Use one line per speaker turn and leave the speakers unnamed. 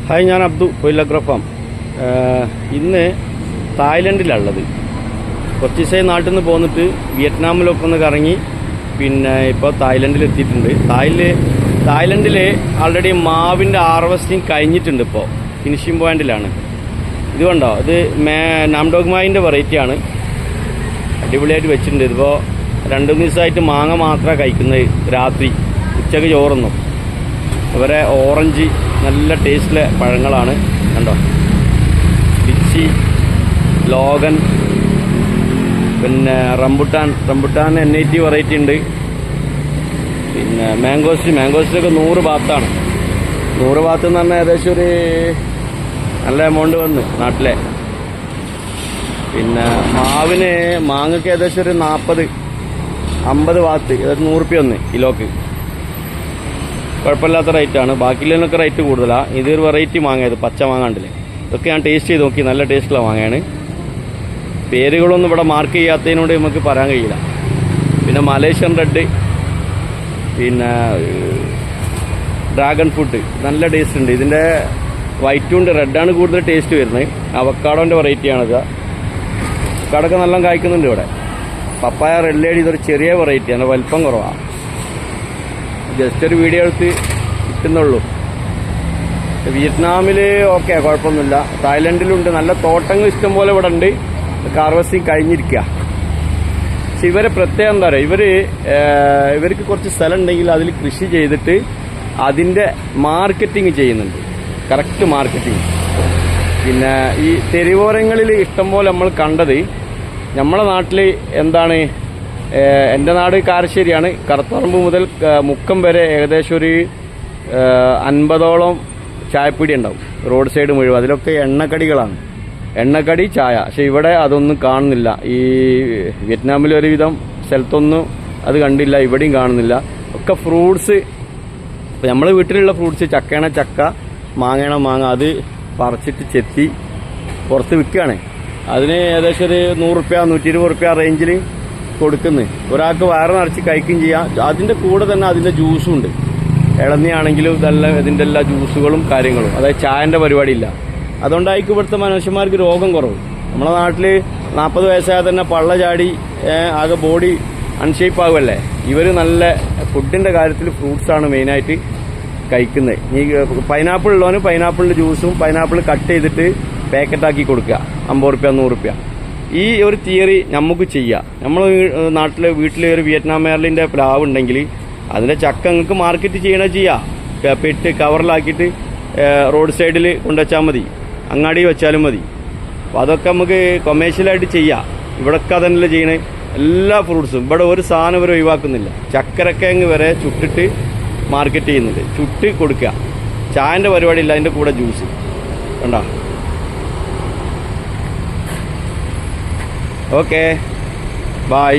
Hi, ഞാൻ അബ്ദു കൊയിലഗ്രഫാം. ഇന്ന് തായ്ലൻഡിലുള്ളത്. കുറച്ച് ദിവസമായി നാട്ടിൽ നിന്ന് പോന്നിട്ട് വിയറ്റ്നാമിലൊക്കെ ഒന്ന് കറങ്ങി പിന്നെ ഇപ്പോൾ തായ്ലൻഡിൽ എത്തിയിട്ടുണ്ട്. തായ്ലൻഡിൽ ആൾറെഡി മാവിൻ്റെ ഹാർവസ്റ്റിംഗ് കഴിഞ്ഞിട്ടുണ്ട്. ഇപ്പോൾ ഫിനിഷിംഗ് പോയിന്റിലാണ്. ഇത് കണ്ടോ, ഇത് നാംഡോഗ്മായിൻ്റെ വെറൈറ്റിയാണ്. അടിപൊളിയായിട്ട് വെച്ചിട്ടുണ്ട്. ഇതിപ്പോൾ 2 ദിവസമായിട്ട് മാങ്ങ മാത്രമാണ് കഴിക്കുന്നത്. രാത്രി ഉച്ചക്ക് ചോറുന്നു. അവരെ ഓറഞ്ച് നല്ല ടേസ്റ്റിലെ പഴങ്ങളാണ്. കണ്ടോ, ലിച്ചി, ലോഗൻ, പിന്നെ റംബുട്ടാൻ NIT വെറൈറ്റി ഉണ്ട്. പിന്നെ മാംഗോസിലൊക്കെ 100 ബാത്താണ്. 100 ബാത്ത് എന്ന് പറഞ്ഞാൽ ഏകദേശം ഒരു നല്ല എമൗണ്ട് വന്ന് നാട്ടിലെ. പിന്നെ മാങ്ങയ്ക്ക് ഏകദേശം ഒരു 40-50 ബാത്ത്, ഏകദേശം 100 റുപ്യ ഒന്ന് കിലോക്ക്. കുഴപ്പമില്ലാത്ത റേറ്റാണ്. ബാക്കിയുള്ളതിനൊക്കെ റേറ്റ് കൂടുതലാണ്. ഇതൊരു വെറൈറ്റി മാങ്ങ, ഇത് പച്ച മാങ്ങ ഉണ്ടല്ലേ. ഇതൊക്കെ ഞാൻ ടേസ്റ്റ് ചെയ്ത് നോക്കി, നല്ല ടേസ്റ്റുള്ള മാങ്ങയാണ്. പേരുകളൊന്നും ഇവിടെ മാർക്ക് ചെയ്യാത്തതിനോട് നമുക്ക് പറയാൻ കഴിയില്ല. പിന്നെ മലേഷ്യൻ റെഡ്, പിന്നെ ഡ്രാഗൺ ഫ്രൂട്ട് നല്ല ടേസ്റ്റ് ഉണ്ട്. ഇതിൻ്റെ വൈറ്റും ഉണ്ട്, റെഡാണ് കൂടുതൽ ടേസ്റ്റ് വരുന്നത്. അവക്കാഡോൻ്റെ വെറൈറ്റിയാണിത്. അവക്കാടൊക്കെ നല്ല കായ്ക്കുന്നുണ്ട് ഇവിടെ. പപ്പായ റെഡ് ലേഡി ഇതൊരു ചെറിയ വെറൈറ്റിയാണ്, വലിപ്പം കുറവാണ്. ജസ്റ്റ് ഒരു വീഡിയോ എടുത്ത് കിട്ടുന്നുള്ളൂ. വിയറ്റ്നാമിൽ ഓക്കെ, കുഴപ്പമൊന്നുമില്ല. തായ്ലൻഡിലുണ്ട്, നല്ല തോട്ടങ്ങൾ ഇഷ്ടം പോലെ ഇവിടെ ഉണ്ട്. ഹാർവസ്റ്റിംഗ് കഴിഞ്ഞിരിക്കുക. പക്ഷെ ഇവരെ പ്രത്യേകം എന്താ പറയുക, ഇവർക്ക് കുറച്ച് സ്ഥലം ഉണ്ടെങ്കിൽ അതിൽ കൃഷി ചെയ്തിട്ട് അതിൻ്റെ മാർക്കറ്റിംഗ് ചെയ്യുന്നുണ്ട്. Correct marketing. പിന്നെ ഈ തെരുവോരങ്ങളിൽ ഇഷ്ടം പോലെ നമ്മൾ കണ്ടത്, നമ്മളെ നാട്ടിൽ എന്താണ്, എൻ്റെ നാട് കാരശ്ശേരിയാണ്. കറുത്തറമ്പ് മുതൽ മുക്കം വരെ ഏകദേശം ഒരു 50ഓളം ചായപ്പീടി ഉണ്ടാവും റോഡ് സൈഡ് മുഴുവൻ. അതിലൊക്കെ എണ്ണക്കടികളാണ്, എണ്ണക്കടി, ചായ. പക്ഷെ ഇവിടെ അതൊന്നും കാണുന്നില്ല. ഈ വിയറ്റ്നാമിലെ ഒരുവിധം സ്ഥലത്തൊന്നും അത് കണ്ടില്ല, ഇവിടെയും കാണുന്നില്ല. ഒക്കെ ഫ്രൂട്ട്സ്. ഇപ്പം നമ്മൾ വീട്ടിലുള്ള ഫ്രൂട്ട്സ്, ചക്കയാണ ചക്ക, മാങ്ങയാണ മാങ്ങ, അത് പറിച്ചിട്ട് ചെത്തി പുറത്ത് വിൽക്കുകയാണ്. അതിന് ഏകദേശം ഒരു 100 റുപ്യ 120 റുപ്യ റേഞ്ചിൽ കൊടുക്കുന്നത്. ഒരാൾക്ക് വയറ് നിറച്ച് കഴിക്കുകയും ചെയ്യാം. അതിൻ്റെ കൂടെ തന്നെ അതിൻ്റെ ജ്യൂസും ഉണ്ട്. ഇളനിയാണെങ്കിലും ഇതെല്ലാം ഇതിൻ്റെ എല്ലാ ജ്യൂസുകളും കാര്യങ്ങളും. അതായത് ചായൻ്റെ പരിപാടിയില്ല. അതുകൊണ്ടായിരിക്കും ഇവിടുത്തെ മനുഷ്യന്മാർക്ക് രോഗം കുറവ്. നമ്മുടെ നാട്ടിൽ 40 വയസ്സായാൽ തന്നെ പള്ള ചാടി ആകെ ബോഡി അൺഷേപ്പ് ആകുമല്ലേ. ഇവർ നല്ല ഫുഡിൻ്റെ കാര്യത്തിൽ ഫ്രൂട്ട്സാണ് മെയിനായിട്ട് കഴിക്കുന്നത്. ഈ പൈനാപ്പിൾ ഉള്ളവന് പൈനാപ്പിളിൻ്റെ ജ്യൂസും പൈനാപ്പിൾ കട്ട് ചെയ്തിട്ട് പാക്കറ്റാക്കി കൊടുക്കുക, 50 റുപ്യ 100 റുപ്യ. ഈ ഒരു തിയറി നമുക്ക് ചെയ്യാം. നമ്മൾ നാട്ടിലെ വീട്ടിൽ ഒരു വിയറ്റ്നാം മേർലിൻ്റെ പ്ലാവ് ഉണ്ടെങ്കിൽ അതിൻ്റെ ചക്ക നിങ്ങൾക്ക് മാർക്കറ്റ് ചെയ്യണ ചെയ്യാം. പെട്ട് കവറിലാക്കിയിട്ട് റോഡ് സൈഡിൽ കൊണ്ടുവച്ചാൽ മതി, അങ്ങാടി വെച്ചാലും മതി. അപ്പോൾ അതൊക്കെ നമുക്ക് കൊമേഴ്ഷ്യലായിട്ട് ചെയ്യാം. ഇവിടെയൊക്കെ അതന്നെ ചെയ്യണേ. എല്ലാ ഫ്രൂട്ട്സും ഇവിടെ ഒരു സാധനം ഇവർ ഒഴിവാക്കുന്നില്ല. ചക്കരക്കിഴങ്ങ് വരെ ചുട്ടിട്ട് മാർക്കറ്റ് ചെയ്യുന്നുണ്ട്, ചുട്ട് കൊടുക്കുക. ചായൻ്റെ പരിപാടിയില്ല, അതിൻ്റെ കൂടെ ജ്യൂസ്. കണ്ടോ? Okay, bye.